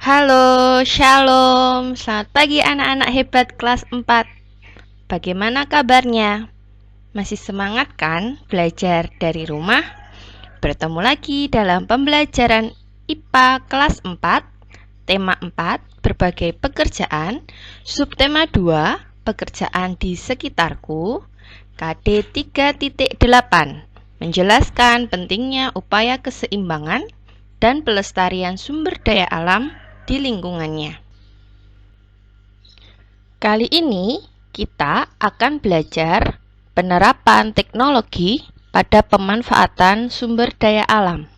Halo, Shalom. Selamat pagi anak-anak hebat kelas 4. Bagaimana kabarnya? Masih semangat kan belajar dari rumah? Bertemu lagi dalam pembelajaran IPA kelas 4, tema 4, berbagai pekerjaan, subtema 2, pekerjaan di sekitarku, KD 3.8, menjelaskan pentingnya upaya keseimbangan dan pelestarian sumber daya alam di lingkungannya. Kali ini kita akan belajar penerapan teknologi pada pemanfaatan sumber daya alam.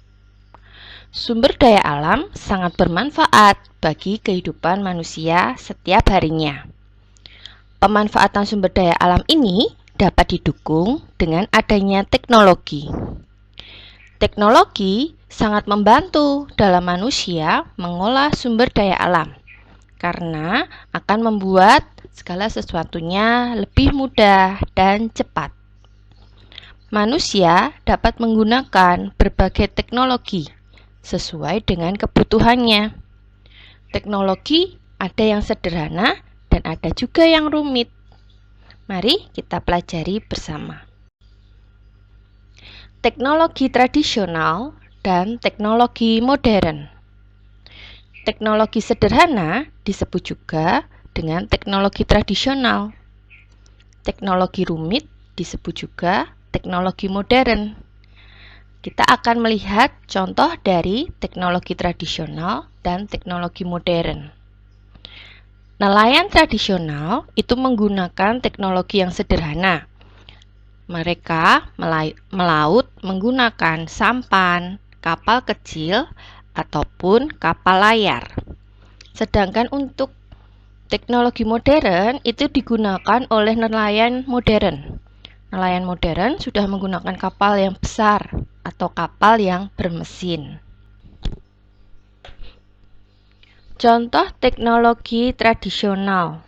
Sumber daya alam sangat bermanfaat bagi kehidupan manusia setiap harinya. Pemanfaatan sumber daya alam ini dapat didukung dengan adanya teknologi. Teknologi sangat membantu dalam manusia mengolah sumber daya alam karena akan membuat segala sesuatunya lebih mudah dan cepat. Manusia dapat menggunakan berbagai teknologi sesuai dengan kebutuhannya. Teknologi ada yang sederhana dan ada juga yang rumit. Mari kita pelajari bersama. Teknologi tradisional dan teknologi modern. Teknologi sederhana disebut juga dengan teknologi tradisional. Teknologi rumit disebut juga teknologi modern. Kita akan melihat contoh dari teknologi tradisional dan teknologi modern. Nelayan tradisional itu menggunakan teknologi yang sederhana. Mereka melaut menggunakan sampan, kapal kecil, ataupun kapal layar. Sedangkan untuk teknologi modern itu digunakan oleh nelayan modern. Nelayan modern sudah menggunakan kapal yang besar atau kapal yang bermesin. Contoh teknologi tradisional.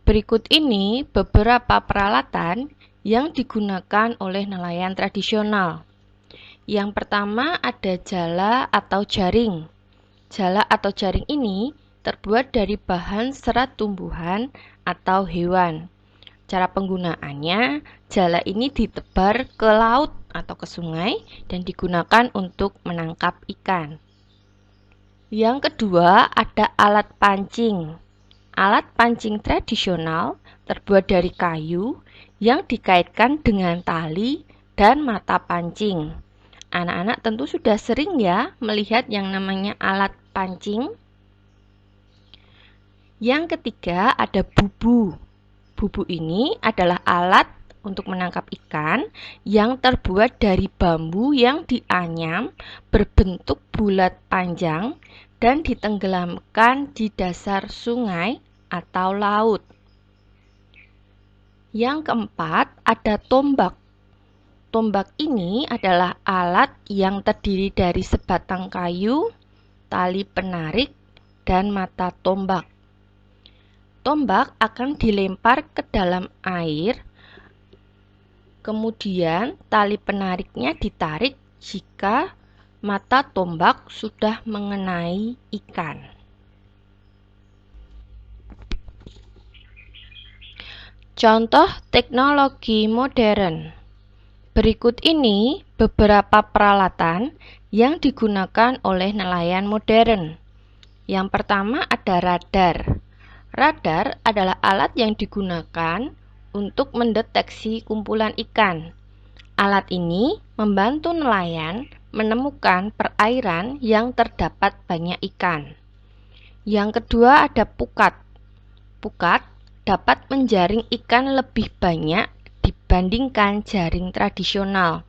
Berikut ini beberapa peralatan yang digunakan oleh nelayan tradisional. Yang pertama ada jala atau jaring. Jala atau jaring ini terbuat dari bahan serat tumbuhan atau hewan. Cara penggunaannya, jala ini ditebar ke laut atau ke sungai dan digunakan untuk menangkap ikan. Yang kedua ada alat pancing. Alat pancing tradisional terbuat dari kayu yang dikaitkan dengan tali dan mata pancing. Anak-anak tentu sudah sering ya melihat yang namanya alat pancing. Yang ketiga ada bubu. Bubu ini adalah alat untuk menangkap ikan yang terbuat dari bambu yang dianyam berbentuk bulat panjang dan ditenggelamkan di dasar sungai atau laut. Yang keempat ada tombak. Tombak ini adalah alat yang terdiri dari sebatang kayu, tali penarik, dan mata tombak. Tombak akan dilempar ke dalam air, kemudian tali penariknya ditarik jika mata tombak sudah mengenai ikan. Contoh teknologi modern. Berikut ini beberapa peralatan yang digunakan oleh nelayan modern. Yang pertama ada radar. Radar adalah alat yang digunakan untuk mendeteksi kumpulan ikan. Alat ini membantu nelayan menemukan perairan yang terdapat banyak ikan. Yang kedua ada pukat. Pukat dapat menjaring ikan lebih banyak dibandingkan jaring tradisional.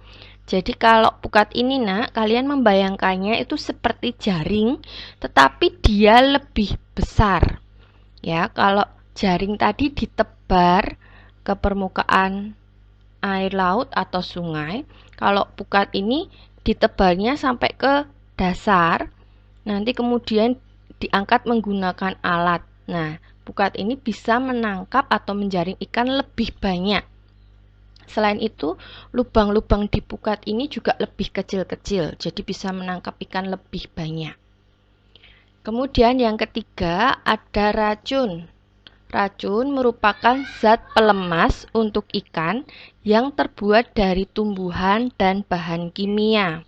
Jadi kalau pukat ini kalian membayangkannya itu seperti jaring, tetapi dia lebih besar. Ya, kalau jaring tadi ditebar ke permukaan air laut atau sungai, kalau pukat ini ditebarnya sampai ke dasar, nanti kemudian diangkat menggunakan alat. Nah, pukat ini bisa menangkap atau menjaring ikan lebih banyak. Selain itu, lubang-lubang di pukat ini juga lebih kecil-kecil, jadi bisa menangkap ikan lebih banyak. Kemudian yang ketiga ada racun. Racun merupakan zat pelemas untuk ikan yang terbuat dari tumbuhan dan bahan kimia.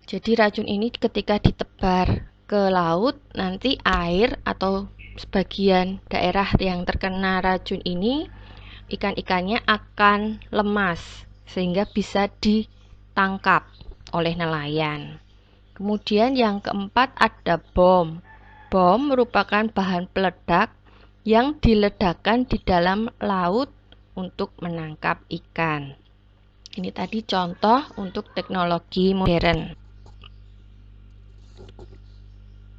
Jadi racun ini ketika ditebar ke laut, nanti air atau sebagian daerah yang terkena racun ini, ikan-ikannya akan lemas sehingga bisa ditangkap oleh nelayan. Kemudian yang keempat ada bom. Bom merupakan bahan peledak yang diledakkan di dalam laut untuk menangkap ikan. Ini tadi contoh untuk teknologi modern.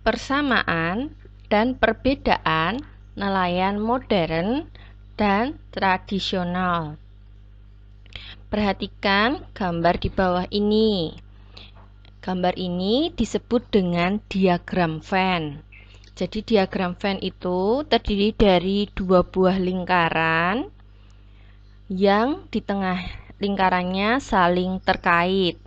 Persamaan dan perbedaan nelayan modern dan tradisional. Perhatikan gambar di bawah ini. Gambar ini disebut dengan diagram Venn. Jadi diagram Venn itu terdiri dari dua buah lingkaran yang di tengah lingkarannya saling terkait.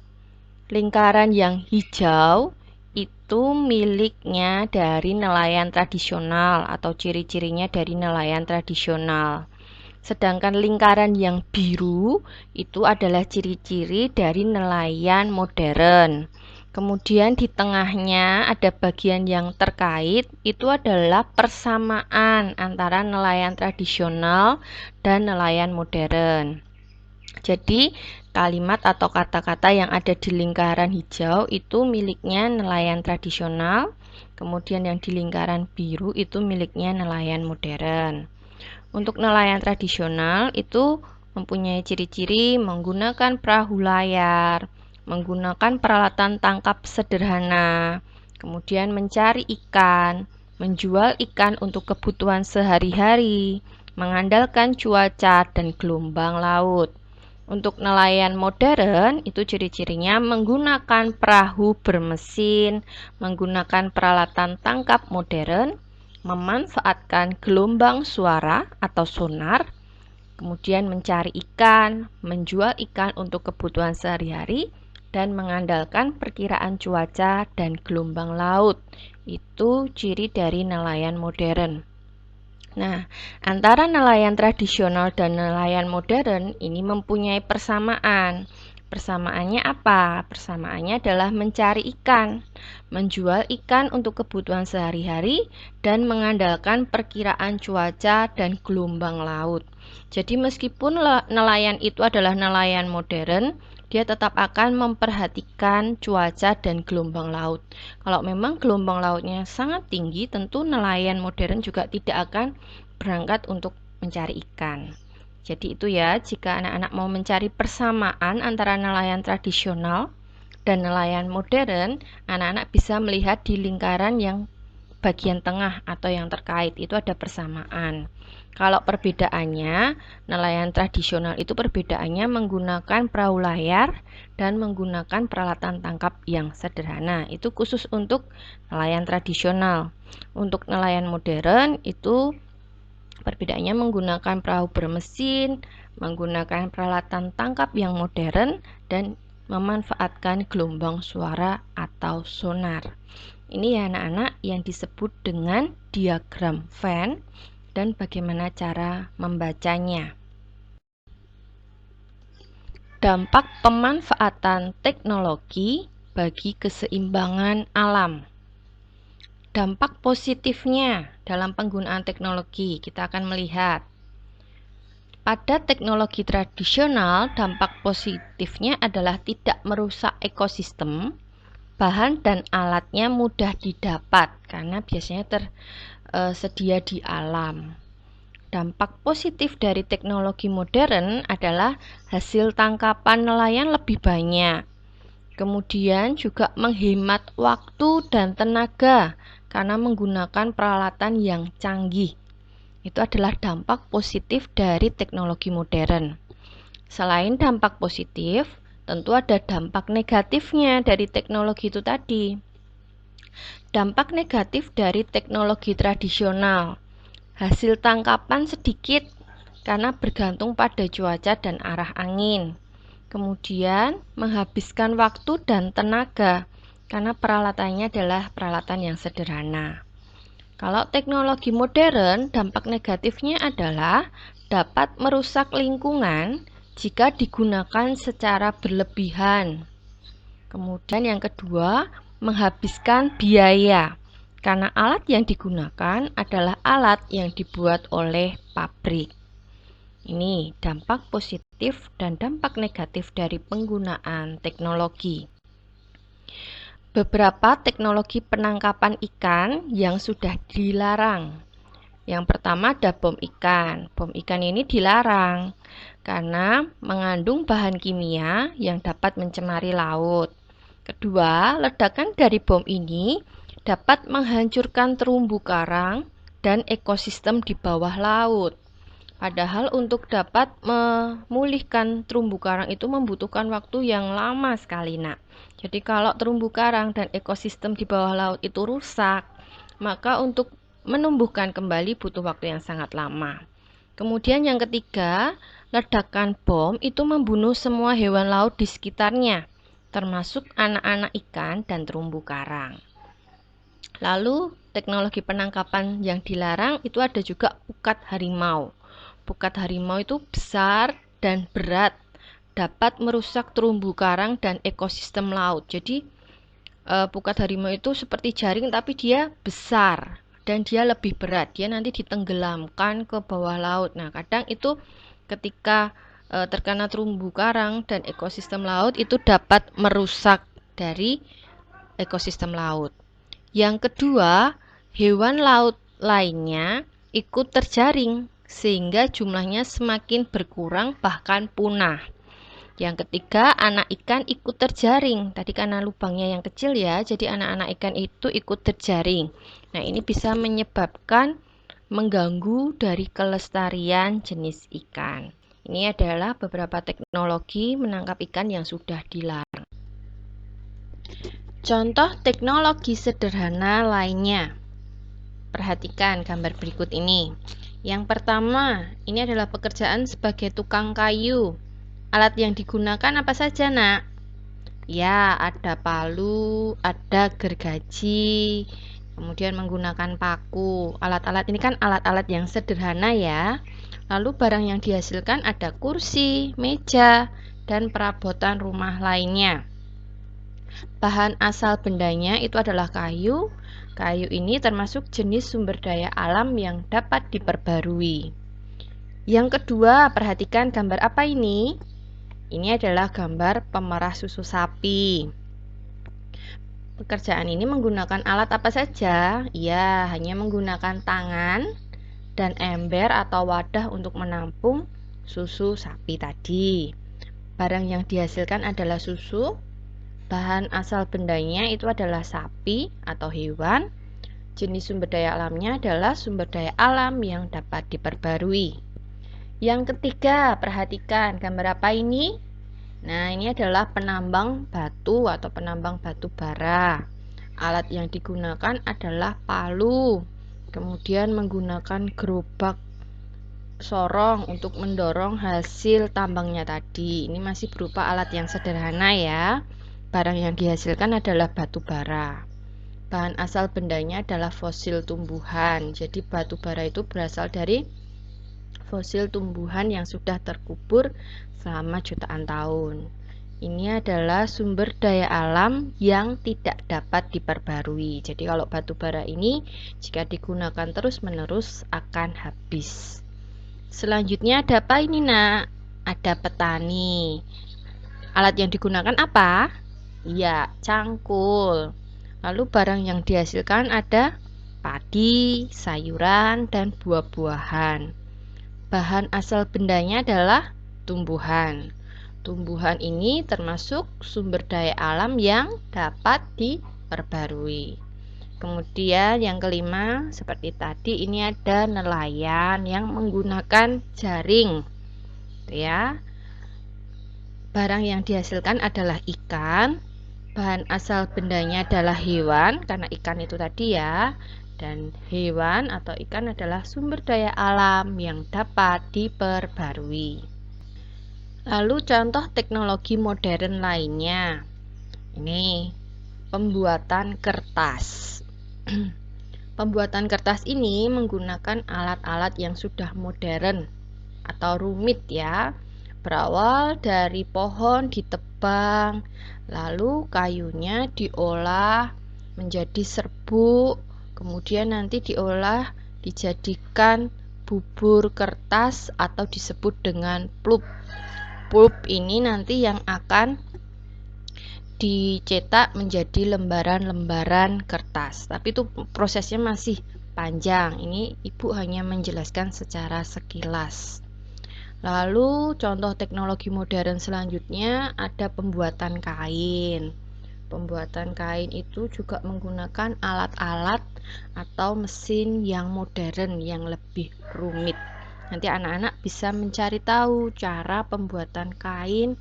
Lingkaran yang hijau itu miliknya dari nelayan tradisional atau ciri-cirinya dari nelayan tradisional. Sedangkan lingkaran yang biru itu adalah ciri-ciri dari nelayan modern. Kemudian di tengahnya ada bagian yang terkait, itu adalah persamaan antara nelayan tradisional dan nelayan modern. Jadi kalimat atau kata-kata yang ada di lingkaran hijau itu miliknya nelayan tradisional, kemudian yang di lingkaran biru itu miliknya nelayan modern. Untuk nelayan tradisional itu mempunyai ciri-ciri menggunakan perahu layar, menggunakan peralatan tangkap sederhana, kemudian mencari ikan, menjual ikan untuk kebutuhan sehari-hari, mengandalkan cuaca dan gelombang laut. Untuk nelayan modern itu ciri-cirinya menggunakan perahu bermesin, menggunakan peralatan tangkap modern, memanfaatkan gelombang suara atau sonar, kemudian mencari ikan, menjual ikan untuk kebutuhan sehari-hari, dan mengandalkan perkiraan cuaca dan gelombang laut. Itu ciri dari nelayan modern. Nah, antara nelayan tradisional dan nelayan modern ini mempunyai persamaan. Persamaannya apa? Persamaannya adalah mencari ikan, menjual ikan untuk kebutuhan sehari-hari, dan mengandalkan perkiraan cuaca dan gelombang laut. Jadi meskipun nelayan itu adalah nelayan modern, dia tetap akan memperhatikan cuaca dan gelombang laut. Kalau memang gelombang lautnya sangat tinggi, tentu nelayan modern juga tidak akan berangkat untuk mencari ikan. Jadi itu ya, jika anak-anak mau mencari persamaan antara nelayan tradisional dan nelayan modern, anak-anak bisa melihat di lingkaran yang bagian tengah atau yang terkait, itu ada persamaan. Kalau perbedaannya, nelayan tradisional itu perbedaannya menggunakan perahu layar dan menggunakan peralatan tangkap yang sederhana. Itu khusus untuk nelayan tradisional. Untuk nelayan modern itu perbedaannya menggunakan perahu bermesin, menggunakan peralatan tangkap yang modern, dan memanfaatkan gelombang suara atau sonar. Ini ya anak-anak yang disebut dengan diagram Venn dan bagaimana cara membacanya. Dampak pemanfaatan teknologi bagi keseimbangan alam. Dampak positifnya dalam penggunaan teknologi, kita akan melihat. Pada teknologi tradisional, dampak positifnya adalah tidak merusak ekosistem, bahan dan alatnya mudah didapat karena biasanya tersedia di alam. Dampak positif dari teknologi modern adalah hasil tangkapan nelayan lebih banyak. Kemudian juga menghemat waktu dan tenaga karena menggunakan peralatan yang canggih. Itu adalah dampak positif dari teknologi modern. Selain dampak positif, tentu ada dampak negatifnya dari teknologi itu tadi. Dampak negatif dari teknologi tradisional. Hasil tangkapan sedikit karena bergantung pada cuaca dan arah angin. Kemudian menghabiskan waktu dan tenaga karena peralatannya adalah peralatan yang sederhana. Kalau teknologi modern, dampak negatifnya adalah dapat merusak lingkungan jika digunakan secara berlebihan. Kemudian yang kedua, menghabiskan biaya, karena alat yang digunakan adalah alat yang dibuat oleh pabrik. Ini dampak positif dan dampak negatif dari penggunaan teknologi. Beberapa teknologi penangkapan ikan yang sudah dilarang. Yang pertama ada bom ikan. Bom ikan ini dilarang karena mengandung bahan kimia yang dapat mencemari laut. Kedua, ledakan dari bom ini dapat menghancurkan terumbu karang dan ekosistem di bawah laut. Padahal untuk dapat memulihkan terumbu karang itu membutuhkan waktu yang lama sekali, Nak. Jadi kalau terumbu karang dan ekosistem di bawah laut itu rusak, maka untuk menumbuhkan kembali butuh waktu yang sangat lama. Kemudian yang ketiga, ledakan bom itu membunuh semua hewan laut di sekitarnya, termasuk anak-anak ikan dan terumbu karang. Lalu teknologi penangkapan yang dilarang itu ada juga pukat harimau. Pukat harimau itu besar dan berat, dapat merusak terumbu karang dan ekosistem laut. Jadi pukat harimau itu seperti jaring tapi dia besar dan dia lebih berat. Dia nanti ditenggelamkan ke bawah laut. Nah, kadang itu ketika terkena terumbu karang dan ekosistem laut itu dapat merusak dari ekosistem laut. Yang kedua, hewan laut lainnya ikut terjaring sehingga jumlahnya semakin berkurang bahkan punah. Yang ketiga, anak ikan ikut terjaring. Tadi karena lubangnya yang kecil ya, jadi anak-anak ikan itu ikut terjaring. Nah, ini bisa menyebabkan mengganggu dari kelestarian jenis ikan. Ini adalah beberapa teknologi menangkap ikan yang sudah dilarang. Contoh teknologi sederhana lainnya. Perhatikan gambar berikut ini. Yang pertama, ini adalah pekerjaan sebagai tukang kayu. Alat yang digunakan apa saja, Nak? Ya, ada palu, ada gergaji, kemudian menggunakan paku. Alat-alat ini kan alat-alat yang sederhana ya. Lalu barang yang dihasilkan ada kursi, meja, dan perabotan rumah lainnya. Bahan asal bendanya itu adalah kayu. Kayu ini termasuk jenis sumber daya alam yang dapat diperbarui. Yang kedua, perhatikan gambar apa ini? Ini adalah gambar pemerah susu sapi. Pekerjaan ini menggunakan alat apa saja? Ya, hanya menggunakan tangan dan ember atau wadah untuk menampung susu sapi tadi. Barang yang dihasilkan adalah susu. Bahan asal bendanya itu adalah sapi atau hewan. Jenis sumber daya alamnya adalah sumber daya alam yang dapat diperbarui. Yang ketiga, perhatikan gambar apa ini? Nah, ini adalah penambang batu atau penambang batu bara. Alat yang digunakan adalah palu. Kemudian menggunakan gerobak sorong untuk mendorong hasil tambangnya tadi. Ini masih berupa alat yang sederhana ya. Barang yang dihasilkan adalah batu bara. Bahan asal bendanya adalah fosil tumbuhan. Jadi batu bara itu berasal dari fosil tumbuhan yang sudah terkubur selama jutaan tahun. Ini adalah sumber daya alam yang tidak dapat diperbarui. Jadi kalau batu bara ini jika digunakan terus-menerus akan habis. Selanjutnya ada apa ini, Nak? Ada petani. Alat yang digunakan apa? Ya, cangkul. Lalu barang yang dihasilkan ada padi, sayuran, dan buah-buahan. Bahan asal bendanya adalah tumbuhan. Tumbuhan ini termasuk sumber daya alam yang dapat diperbarui. Kemudian yang kelima, seperti tadi ini ada nelayan yang menggunakan jaring. Ya. Barang yang dihasilkan adalah ikan. Bahan asal bendanya adalah hewan, karena ikan itu tadi ya. Dan hewan atau ikan adalah sumber daya alam yang dapat diperbarui. Lalu contoh teknologi modern lainnya. Ini pembuatan kertas. Pembuatan kertas ini menggunakan alat-alat yang sudah modern atau rumit ya. Berawal dari pohon ditebang, lalu kayunya diolah menjadi serbuk, kemudian nanti diolah dijadikan bubur kertas atau disebut dengan pulp. Pulp ini nanti yang akan dicetak menjadi lembaran-lembaran kertas. Tapi itu prosesnya masih panjang. Ini Ibu hanya menjelaskan secara sekilas. Lalu contoh teknologi modern selanjutnya ada pembuatan kain. Pembuatan kain itu juga menggunakan alat-alat atau mesin yang modern, yang lebih rumit. Nanti anak-anak bisa mencari tahu cara pembuatan kain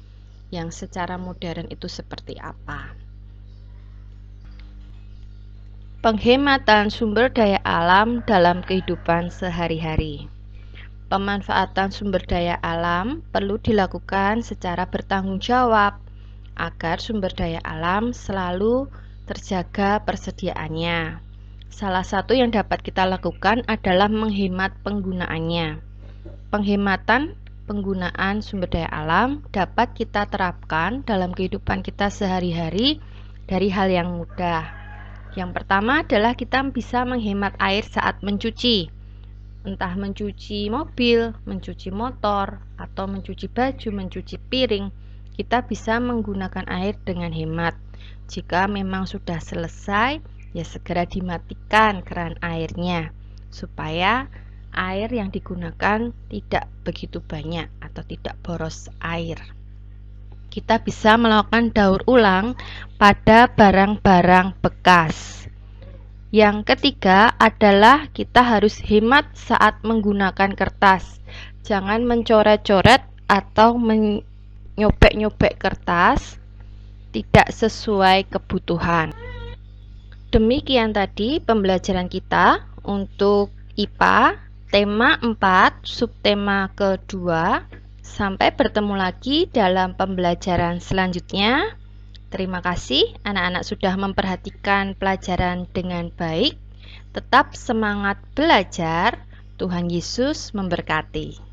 yang secara modern itu seperti apa. Penghematan sumber daya alam dalam kehidupan sehari-hari. Pemanfaatan sumber daya alam perlu dilakukan secara bertanggung jawab agar sumber daya alam selalu terjaga persediaannya. Salah satu yang dapat kita lakukan adalah menghemat penggunaannya. Penghematan penggunaan sumber daya alam dapat kita terapkan dalam kehidupan kita sehari-hari dari hal yang mudah. Yang pertama adalah kita bisa menghemat air saat mencuci. Entah mencuci mobil, mencuci motor, atau mencuci baju, mencuci piring, kita bisa menggunakan air dengan hemat. Jika memang sudah selesai, ya segera dimatikan keran airnya, supaya air yang digunakan tidak begitu banyak atau tidak boros air. Kita bisa melakukan daur ulang pada barang-barang bekas. Yang ketiga adalah kita harus hemat saat menggunakan kertas. Jangan mencoret-coret atau menyobek-nyobek kertas tidak sesuai kebutuhan. Demikian tadi pembelajaran kita untuk IPA tema 4 subtema kedua. Sampai bertemu lagi dalam pembelajaran selanjutnya. Terima kasih anak-anak sudah memperhatikan pelajaran dengan baik. Tetap semangat belajar. Tuhan Yesus memberkati.